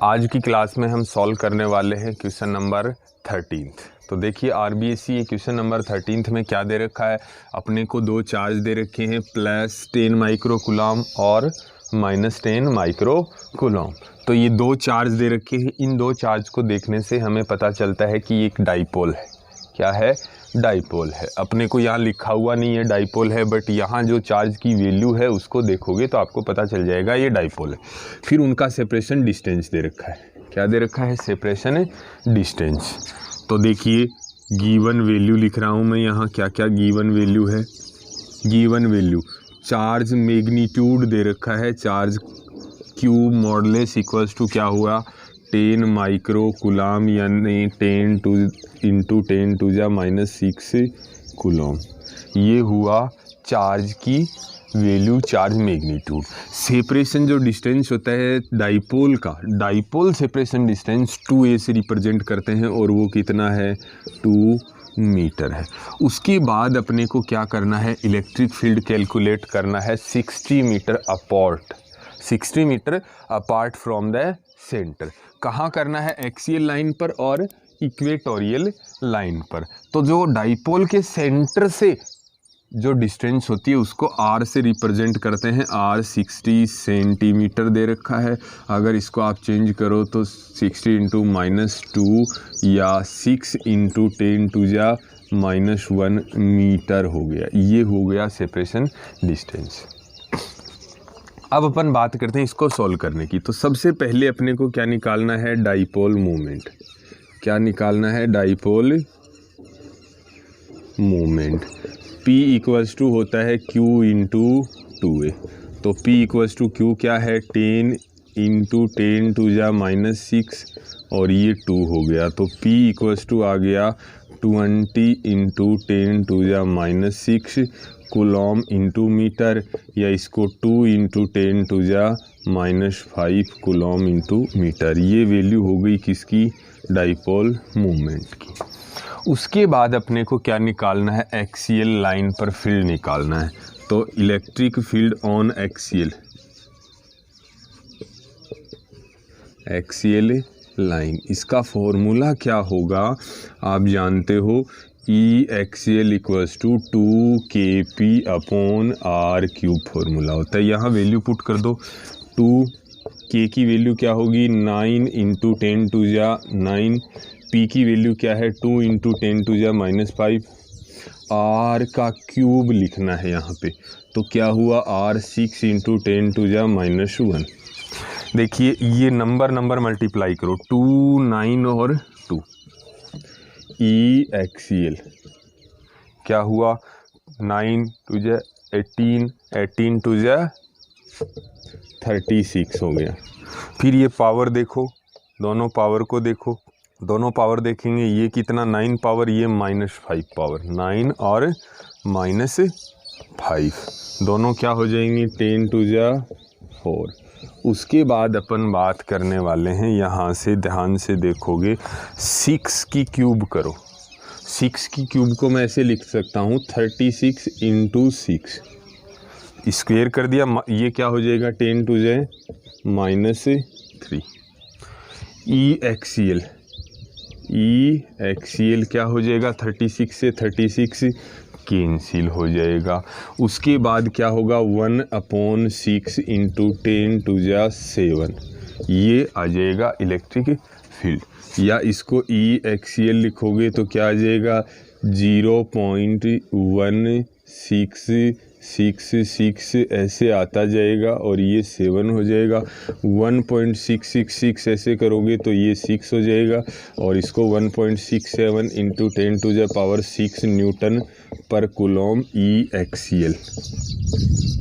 आज की क्लास में हम सॉल्व करने वाले हैं क्वेश्चन नंबर 13। तो देखिए RBSc ये क्वेश्चन नंबर 13 में क्या दे रखा है। अपने को दो चार्ज दे रखे हैं, +10 माइक्रो कूलम और -10 माइक्रो कूलम। तो ये दो चार्ज दे रखे हैं। इन दो चार्ज को देखने से हमें पता चलता है कि एक डाइपोल है। क्या है? डाइपोल है। अपने को यहाँ लिखा हुआ नहीं है डाइपोल है, बट यहाँ जो चार्ज की वैल्यू है उसको देखोगे तो आपको पता चल जाएगा ये डाइपोल है। फिर उनका सेपरेशन डिस्टेंस दे रखा है। क्या दे रखा है? Separation distance. तो देखिए गिवन वैल्यू लिख रहा हूँ मैं यहाँ। क्या क्या गिवन वैल्यू है? गिवन वैल्यू चार्ज मैग्नीट्यूड दे रखा है। Charge cube modulus equals to क्या हुआ? 10 माइक्रो कूलम, यानी 10 × 10⁻⁻6 कूलम। ये हुआ चार्ज की वैल्यू, चार्ज मैग्नीट्यूड। सेपरेशन जो डिस्टेंस होता है डाइपोल का, डाइपोल सेपरेशन डिस्टेंस 2a से रिप्रेजेंट करते हैं और वो कितना है? 2 मीटर है। उसके बाद अपने को क्या करना है? इलेक्ट्रिक फील्ड कैलकुलेट करना है 60 metre apart, 60 metre apart from the centre. कहाँ करना है? एक्सियल लाइन पर और इक्वेटोरियल लाइन पर। तो जो डाइपोल के सेंटर से जो डिस्टेंस होती है उसको r से रिप्रेजेंट करते हैं। r 60 सेंटीमीटर दे रखा है। अगर इसको आप चेंज करो तो 60 × -2 या 6 × 10⁻⁻1 मीटर हो गया। ये हो गया सेपरेशन डिस्टेंस। अब अपन बात करते हैं इसको सॉल्व करने की। तो सबसे पहले अपने को क्या निकालना है? Dipole moment. क्या निकालना है? Dipole moment. P equals to होता है Q × 2a। तो P इक्वल्स टू Q क्या है? 10 × 10⁻⁻6 और ये 2 हो गया। तो P इक्वल्स टू आ गया 20 × 10⁻6 कूलम इंटू मीटर, या इसको 2 × 10⁻5 कूलम इंटू मीटर। ये वैल्यू हो गई किसकी? डाइपोल मोमेंट की। उसके बाद अपने को क्या निकालना है? एक्सियल लाइन पर फील्ड निकालना है। तो electric field on axial line, इसका फॉर्मूला क्या होगा? आप जानते हो E axial equals to 2kp/r³ formula होता है। यहाँ वैल्यू पुट कर दो। 2k की वैल्यू क्या होगी? 9 × 10⁻9। P की वैल्यू क्या है? 2 × 10⁻5। R का क्यूब लिखना है यहाँ पे। तो क्या हुआ? R 6 × 10⁻1। देखिए ये नंबर मल्टीप्लाई करो, 2, 9 और 2। E एक्सियल क्या हुआ? 9 × 18, 18 × 36 हो गया। फिर ये पावर देखो, दोनों पावर को देखो, दोनों पावर देखेंगे। ये कितना? 9 पावर, ये -5 पावर। 9 और -5 दोनों क्या हो जाएंगी? 10 × 4। उसके बाद अपन बात करने वाले हैं, यहाँ से ध्यान से देखोगे, 6 की क्यूब करो। 6 की क्यूब को मैं ऐसे लिख सकता हूँ 36 × 6। स्क्वायर कर दिया, ये क्या हो जाएगा? 10 × -3। E एक्सियल क्या हो जाएगा? 36 से 36 कैंसिल हो जाएगा। उसके बाद क्या होगा? 1/6 × 10⁻7। ये आ जाएगा इलेक्ट्रिक फील्ड। या इसको E एक्सियल लिखोगे तो क्या आ जाएगा? 0.1666 ऐसे आता जाएगा और ये 7 हो जाएगा। 1.666 ऐसे करोगे तो ये 6 हो जाएगा, और इसको 1.67 × 10⁻6 न्यूटन पर कूलम E एक्सियल,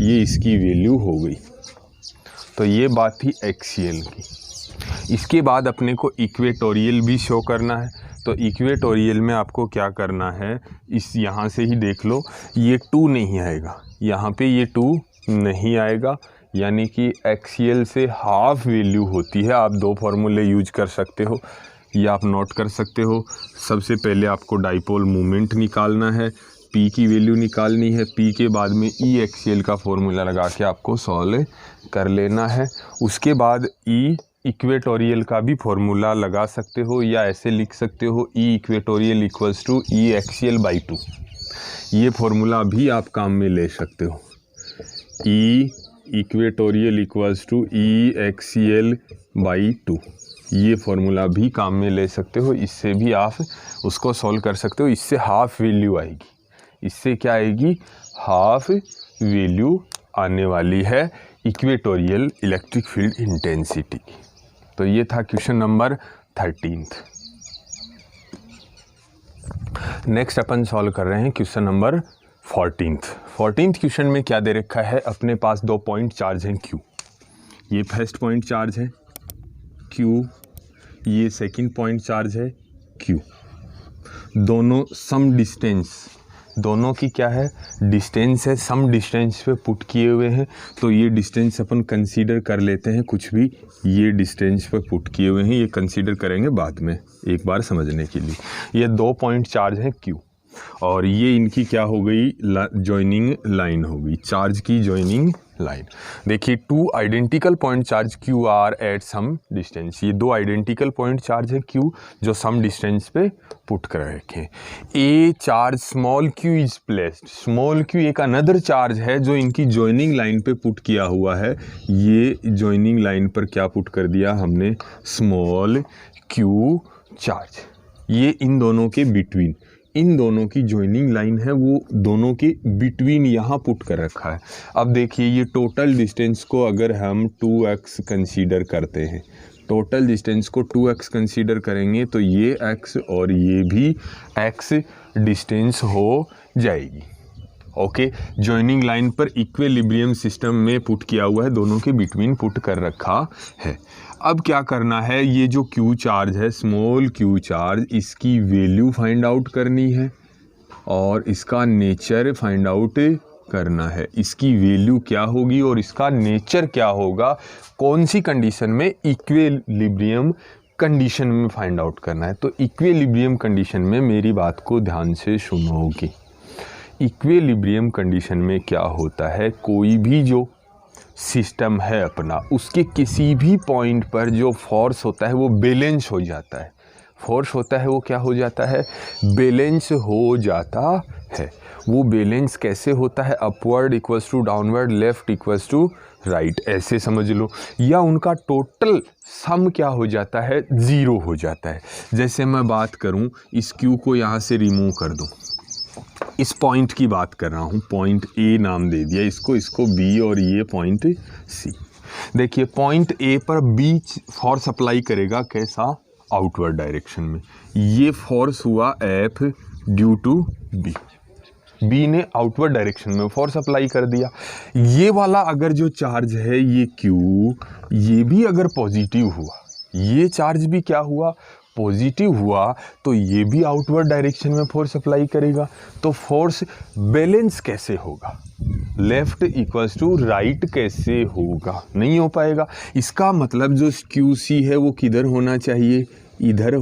ये इसकी वैल्यू हो गई। तो ये बात थी एक्सियल की। इसके बाद अपने को इक्वेटोरियल भी शो करना है। तो इक्वेटोरियल में आपको क्या करना है? इस यहाँ से ही देख लो, ये 2 नहीं आएगा, यहाँ पे ये 2 नहीं आएगा, यानी कि एक्सियल से हाफ वैल्यू होती है। आप दो फार्मूले यूज कर सकते हो, ये आप नोट कर सकते हो। सबसे पहले आपको डाइपोल मोमेंट निकालना है, P की वैल्यू निकालनी है। P के बाद में E एक्सियल का फॉर्मूला लगा के आपको सॉल्व कर लेना है। उसके बाद E इक्वेटोरियल का भी फॉर्मूला लगा सकते हो या ऐसे लिख सकते हो E equatorial equals to E axial by 2। ये फॉर्मूला भी आप काम में ले सकते हो। E equatorial equals to E axial by 2, ये फॉर्मूला भी काम में ले सकते हो। इससे भी आप उसको सॉल्व कर सकते हो। इससे हाफ वैल्यू आएगी, इससे क्या आएगी, हाफ वैल्यू आने वाली है इक्वेटोरियल इलेक्ट्रिक फील्ड इंटेंसिटी। तो ये था क्वेश्चन नंबर 13। नेक्स्ट अपन सॉल्व कर रहे हैं क्वेश्चन नंबर 14th क्वेश्चन में क्या दे रखा है, अपने पास 2 पॉइंट चार्ज हैं Q। ये फर्स्ट पॉइंट चार्ज है Q, ये सेकंड पॉइंट चार्ज है Q। दोनों सम डिस्टेंस, दोनों की क्या है, डिस्टेंस है, सम डिस्टेंस पे पुट किए हुए हैं। तो ये डिस्टेंस अपन कंसीडर कर लेते हैं, कुछ भी ये डिस्टेंस पे पुट किए हुए हैं, ये कंसीडर करेंगे बाद में एक बार समझने के लिए। ये 2 पॉइंट चार्ज है Q और ये इनकी क्या हो गई, जॉइनिंग लाइन हो गई, चार्ज की जॉइनिंग लाइन। देखिए 2 identical point charge Q are at some distance. ये 2 आइडेंटिकल पॉइंट चार्ज है Q जो सम डिस्टेंस पे पुट कर रखे हैं। ए charge small q is placed, small q एक अनदर चार्ज है जो इनकी जॉइनिंग लाइन पे पुट किया हुआ है। ये जॉइनिंग लाइन पर क्या पुट कर दिया हमने, स्मॉल q चार्ज। ये इन दोनों के बिटवीन, इन दोनों की जॉइनिंग लाइन है, वो दोनों के बिटवीन यहाँ पुट कर रखा है। अब देखिए ये टोटल डिस्टेंस को अगर हम 2x कंसीडर करते हैं, टोटल डिस्टेंस को 2x कंसीडर करेंगे तो ये x और ये भी x डिस्टेंस हो जाएगी। ओके, जॉइनिंग लाइन पर इक्विलिब्रियम सिस्टम में पुट किया हुआ है, दोनों के बिटवीन पुट कर रखा है। अब क्या करना है, ये जो Q चार्ज है, स्मॉल Q चार्ज, इसकी वैल्यू फाइंड आउट करनी है और इसका नेचर फाइंड आउट करना है। इसकी वैल्यू क्या होगी और इसका नेचर क्या होगा, कौन सी कंडीशन में, इक्विलिब्रियम कंडीशन में फाइंड आउट करना है। तो इक्विलिब्रियम कंडीशन में मेरी बात को ध्यान से सुनोगे। इक्विलिब्रियम कंडीशन में क्या होता है, कोई भी जो सिस्टम है अपना, उसके किसी भी पॉइंट पर जो फोर्स होता है वो बैलेंस हो जाता है। फोर्स होता है वो क्या हो जाता है, बैलेंस हो जाता है। वो बैलेंस कैसे होता है, upward equals to downward, left equals to right, ऐसे समझ लो। या उनका टोटल सम क्या हो जाता है, 0 हो जाता है। जैसे मैं बात करूं, इस Q को यहाँ से रिमूव कर दूं, इस पॉइंट की बात कर रहा हूँ, पॉइंट A नाम दे दिया इसको, इसको B और ये पॉइंट C। देखिए पॉइंट A पर B फोर्स अप्लाई करेगा, कैसा, आउटवर्ड डायरेक्शन में। ये फोर्स हुआ F due to B, B ने आउटवर्ड डायरेक्शन में फोर्स अप्लाई कर दिया। ये वाला अगर जो चार्ज है ये Q, ये भी अगर पॉजिटिव हुआ, ये चार्ज भी क्या हुआ, पॉजिटिव हुआ, तो ये भी आउटवर्ड डायरेक्शन में फोर्स अप्लाई करेगा। तो फोर्स बैलेंस कैसे होगा, लेफ्ट इक्वल्स टू राइट कैसे होगा, नहीं हो पाएगा। इसका मतलब जो QC है वो किधर होना चाहिए, इधर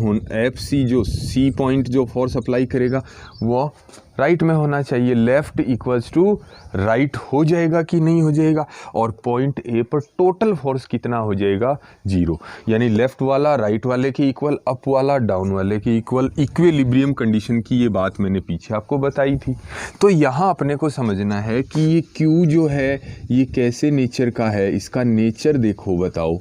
FC जो C पॉइंट जो फोर्स अप्लाई करेगा वो राइट में होना चाहिए। लेफ्ट इक्वल्स टू राइट हो जाएगा कि नहीं हो जाएगा, और पॉइंट A पर टोटल फोर्स कितना हो जाएगा, 0। यानी लेफ्ट वाला राइट वाले के इक्वल, अप वाला डाउन वाले के इक्वल। इक्विलिब्रियम कंडीशन की ये बात मैंने पीछे आपको बताई थी। तो यहाँ अपने को समझना है कि ये Q जो है ये कैसे नेचर का है, इसका नेचर देखो, बताओ।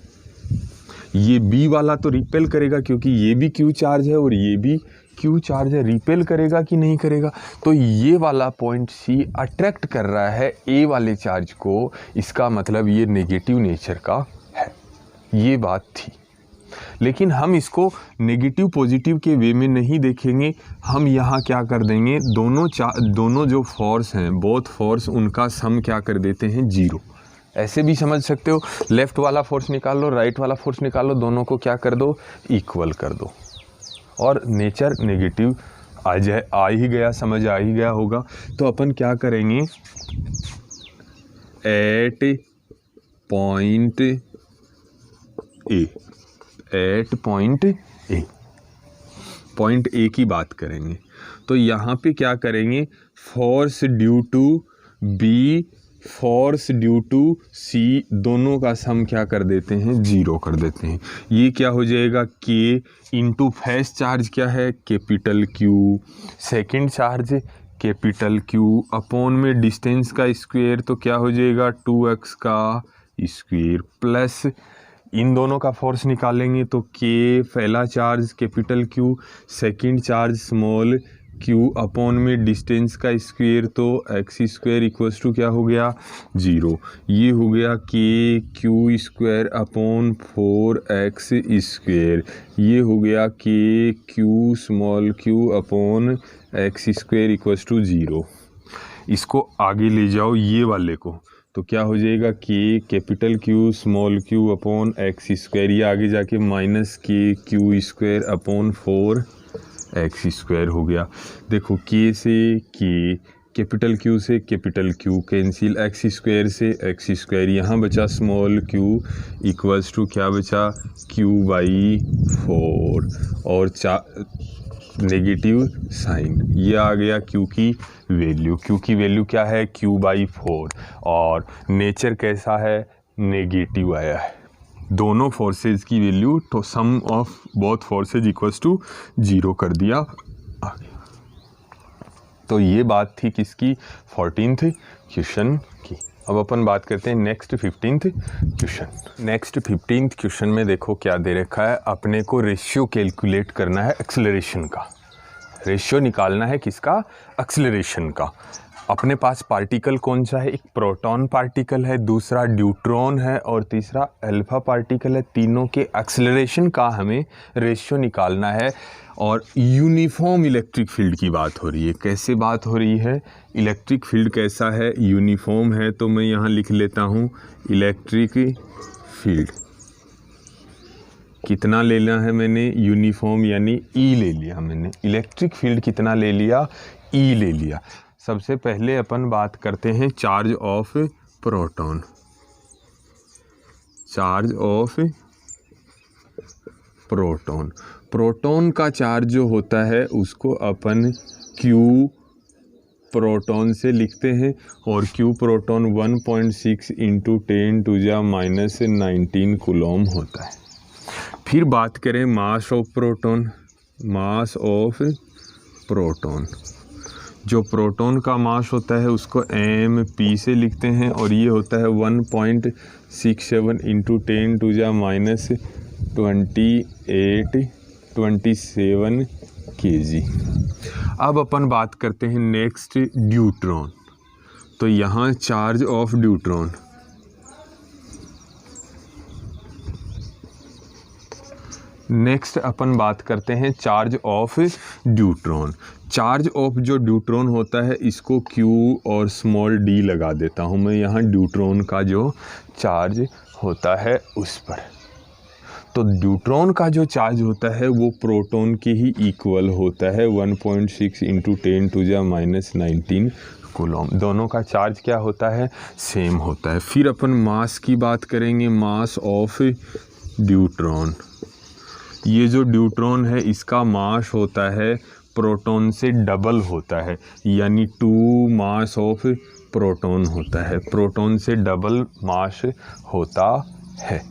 ये B वाला तो रिपेल करेगा क्योंकि ये भी Q चार्ज है और ये भी Q चार्ज है, रिपेल करेगा कि नहीं करेगा। तो ये वाला पॉइंट C अट्रैक्ट कर रहा है A वाले चार्ज को, इसका मतलब ये नेगेटिव नेचर का है, ये बात थी। लेकिन हम इसको नेगेटिव पॉजिटिव के वे में नहीं देखेंगे, हम यहाँ क्या कर देंगे, दोनों जो फोर्स हैं, बोथ फोर्स, उनका सम क्या कर देते हैं, 0। ऐसे भी समझ सकते हो, लेफ्ट वाला फोर्स निकाल लो, राइट वाला फोर्स निकाल लो, दोनों को क्या कर दो, इक्वल कर दो, और नेचर नेगेटिव आ ही गया, समझ आ ही गया होगा। तो अपन क्या करेंगे, एट पॉइंट ए की बात करेंगे। तो यहाँ पे क्या करेंगे, force due to B force due to C दोनों का सम क्या कर देते हैं 0 कर देते हैं। ये क्या हो जाएगा के इंटू फेस चार्ज क्या है capital Q, second charge capital Q upon में डिस्टेंस का स्क्वायर तो क्या हो जाएगा 2x का स्क्वायर प्लस इन दोनों का फोर्स निकालेंगे तो के पहला charge capital Q second charge small q upon में डिस्टेंस का स्क्वायर तो एक्स स्क्वायर इक्वल्स टू क्या हो गया 0। ये हो गया k Q square upon 4x square, ये हो गया k q small q upon x square equals to 0। इसको आगे ले जाओ ये वाले को तो क्या हो जाएगा के capital Q small q upon x square, ये आगे जाके माइनस के Q square upon 4x square हो गया। देखो के से के कैपिटल क्यू से capital Q cancel, x square से एक्स स्क्वायर, यहाँ बचा स्मॉल क्यू इक्वल्स टू क्या बचा क्यू बाई 4 और नेगेटिव साइन, ये आ गया क्यू की वैल्यू। क्यू की वैल्यू क्या है क्यू बाई 4 और नेचर कैसा है नेगेटिव आया है। दोनों फोर्सेज की वैल्यू तो sum of both forces equals to 0 कर दिया आगे। तो ये बात थी किसकी 14th क्वेश्चन की। अब अपन बात करते हैं next 15th question. Next 15th question में देखो क्या दे रखा है, अपने को रेशियो कैलकुलेट करना है एक्सेलरेशन का, रेशियो निकालना है किसका एक्सेलरेशन का। अपने पास पार्टिकल कौन सा है, एक प्रोटॉन पार्टिकल है, दूसरा ड्यूट्रॉन है और तीसरा अल्फा पार्टिकल है। तीनों के एक्सेलरेशन का हमें रेशियो निकालना है और यूनिफॉर्म इलेक्ट्रिक फील्ड की बात हो रही है। कैसे बात हो रही है, इलेक्ट्रिक फील्ड कैसा है यूनिफॉर्म है, तो मैं यहाँ लिख लेता हूँ इलेक्ट्रिक फील्ड कितना लेना है मैंने यूनिफॉर्म यानी ई ले लिया मैंने। इलेक्ट्रिक फील्ड कितना ले लिया ई ले लिया। सबसे पहले अपन बात करते हैं charge of proton. Charge of proton, proton का चार्ज जो होता है उसको अपन क्यू प्रोटॉन से लिखते हैं और क्यू प्रोटॉन 1.6 इंटू 10⁻⁻19 कूलॉम होता है। फिर बात करें mass of proton. Mass of proton, जो प्रोटॉन का मास होता है उसको mp से लिखते हैं और ये होता है 1.67 इंटू 10⁻27 kg। अब अपन बात करते हैं नेक्स्ट ड्यूट्रॉन। तो यहाँ चार्ज ऑफ ड्यूट्रॉन, नेक्स्ट अपन बात करते हैं charge of deuteron. Charge of जो ड्यूट्रॉन होता है इसको Q और स्मॉल d लगा देता हूँ मैं यहाँ ड्यूट्रॉन का जो चार्ज होता है उस पर। तो ड्यूट्रॉन का जो चार्ज होता है वो प्रोटॉन के ही इक्वल होता है 1.6 इंटू 10⁻⁻19 कूलॉम। दोनों का चार्ज क्या होता है सेम होता है। फिर अपन मास की बात करेंगे, मास ऑफ ड्यूट्रॉन। ये जो ड्यूट्रॉन है इसका मास होता है प्रोटॉन से डबल होता है यानी 2 मास ऑफ प्रोटॉन होता है, प्रोटॉन से डबल मास होता है।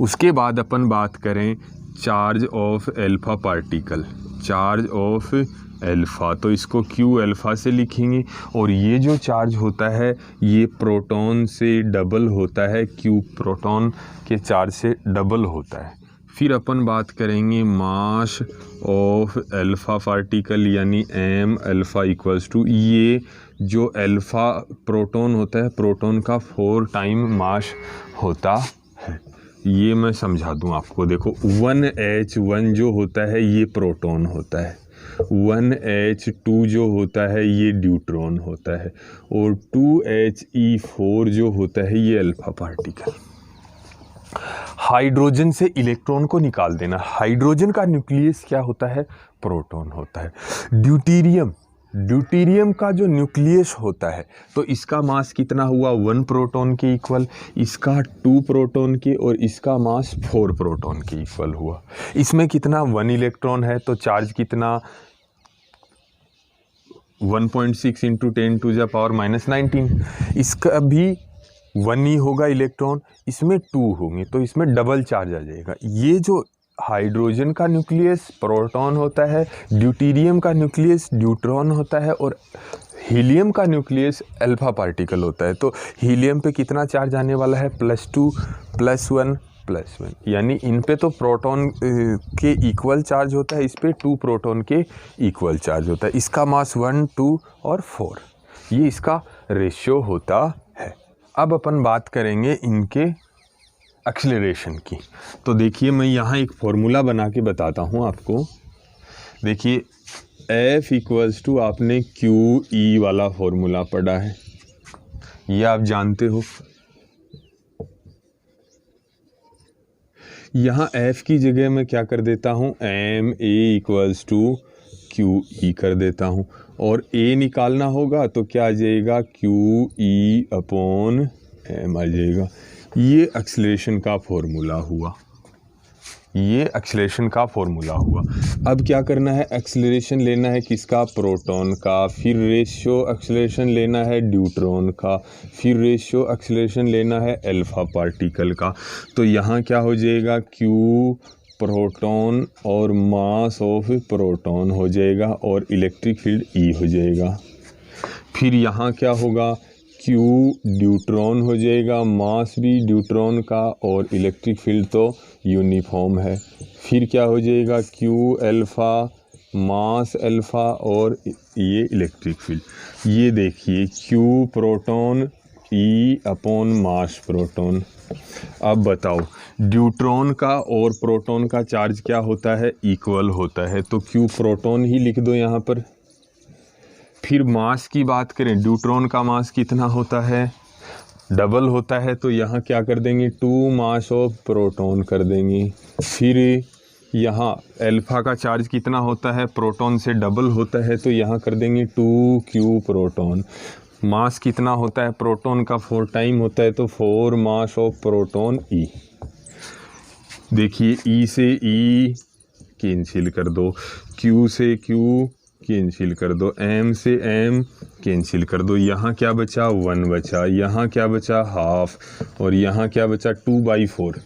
उसके बाद अपन बात करें charge of alpha particle. Charge of alpha, तो इसको क्यू अल्फा से लिखेंगे और ये जो चार्ज होता है ये प्रोटॉन से डबल होता है, क्यू प्रोटॉन के चार्ज से डबल होता है। फिर अपन बात करेंगे मास ऑफ अल्फा पार्टिकल यानी m अल्फा इक्वल्स टू, ये जो अल्फा प्रोटॉन होता है प्रोटॉन का 4 टाइम मास होता है। ये मैं समझा दूं आपको, देखो 1H1 जो होता है ये प्रोटॉन होता है, 1H2 जो होता है ये ड्यूट्रॉन होता है और 2He4 जो होता है ये अल्फा पार्टिकल। हाइड्रोजन से इलेक्ट्रॉन को निकाल देना। हाइड्रोजन का न्यूक्लियस क्या होता है प्रोटॉन होता है। ड्यूटेरियम, ड्यूटेरियम का जो न्यूक्लियस होता है तो इसका मास कितना हुआ 1 प्रोटॉन के इक्वल, इसका 2 प्रोटॉन के और इसका मास 4 प्रोटॉन के इक्वल हुआ। इसमें कितना 1 इलेक्ट्रॉन है तो चार्ज कितना 1.6 इंटू 10⁻⁻19। इसका भी 1 ही होगा इलेक्ट्रॉन, इसमें 2 होंगे तो इसमें डबल चार्ज आ जाएगा। ये जो हाइड्रोजन का न्यूक्लियस प्रोटॉन होता है, ड्यूटेरियम का न्यूक्लियस न्यूट्रॉन होता है और हीलियम का न्यूक्लियस अल्फा पार्टिकल होता है। तो हीलियम पे कितना चार्ज आने वाला है, +2 +1 +1, यानी इन पे तो प्रोटॉन के इक्वल चार्ज होता है, इस पे 2 प्रोटॉन के इक्वल चार्ज होता है। इसका मास 1, 2 और 4, ये इसका रेशियो होता है। अब अपन बात करेंगे इनके एक्सेलरेशन की। तो देखिए मैं यहाँ एक फॉर्मूला बना के बताता हूँ आपको। देखिए F = आपने QE वाला फॉर्मूला पढ़ा है, ये आप जानते हो। यहाँ F की जगह मैं क्या कर देता हूँ, MA = QE कर देता हूँ, और A निकालना होगा तो क्या आ जाएगा, QE/m आ जाएगा। ये एक्सेलरेशन का फॉर्मूला हुआ, ये एक्सेलरेशन का फॉर्मूला हुआ। अब क्या करना है, एक्सेलरेशन लेना है किसका, प्रोटॉन का, फिर रेशियो एक्सेलरेशन लेना है ड्यूट्रॉन का, फिर रेशियो एक्सेलरेशन लेना है अल्फा पार्टिकल का। तो यहाँ क्या हो जाएगा, Q प्रोटॉन और मास ऑफ प्रोटॉन हो जाएगा और इलेक्ट्रिक फील्ड E हो जाएगा। फिर यहाँ क्या होगा, Q ड्यूट्रॉन हो जाएगा, मास भी ड्यूट्रॉन का और इलेक्ट्रिक फील्ड तो यूनिफॉर्म है। फिर क्या हो जाएगा, Q अल्फ़ा, मास अल्फ़ा और ये इलेक्ट्रिक फील्ड। ये देखिए Q प्रोटॉन E/मास प्रोटॉन। अब बताओ ड्यूट्रॉन का और प्रोटॉन का चार्ज क्या होता है, इक्वल होता है, तो Q प्रोटॉन ही लिख दो यहाँ पर। फिर मास की बात करें, ड्यूट्रॉन का मास कितना होता है, डबल होता है, तो यहाँ क्या कर देंगे, 2 मास ऑफ प्रोटॉन कर देंगे। फिर यहाँ अल्फ़ा का चार्ज कितना होता है, प्रोटॉन से डबल होता है, तो यहाँ कर देंगे 2Q प्रोटॉन। मास कितना होता है प्रोटॉन का, 4 टाइम होता है, तो 4 मास ऑफ प्रोटॉन E। देखिए E से E कैंसिल कर दो, Q से Q कैंसिल कर दो, M से M कैंसिल कर दो, यहाँ क्या बचा, 1 बचा, यहाँ क्या बचा, हाफ, और यहाँ क्या बचा, 2/4।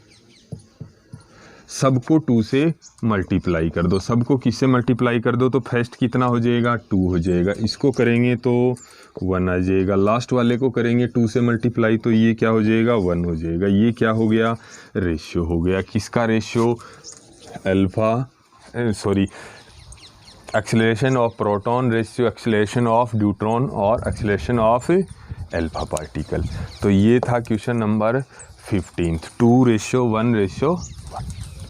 सबको 2 से मल्टीप्लाई कर दो, सबको किससे मल्टीप्लाई कर दो, तो फर्स्ट कितना हो जाएगा, 2 हो जाएगा, इसको करेंगे तो 1 आ जाएगा, लास्ट वाले को करेंगे 2 से मल्टीप्लाई तो ये क्या हो जाएगा, 1 हो जाएगा। ये क्या हो गया, रेशियो हो गया, किसका ratio, acceleration of proton ratio acceleration of deuteron और एक्सेलरेशन ऑफ अल्फा पार्टिकल। तो ये था क्वेश्चन नंबर 15, 2:1:1।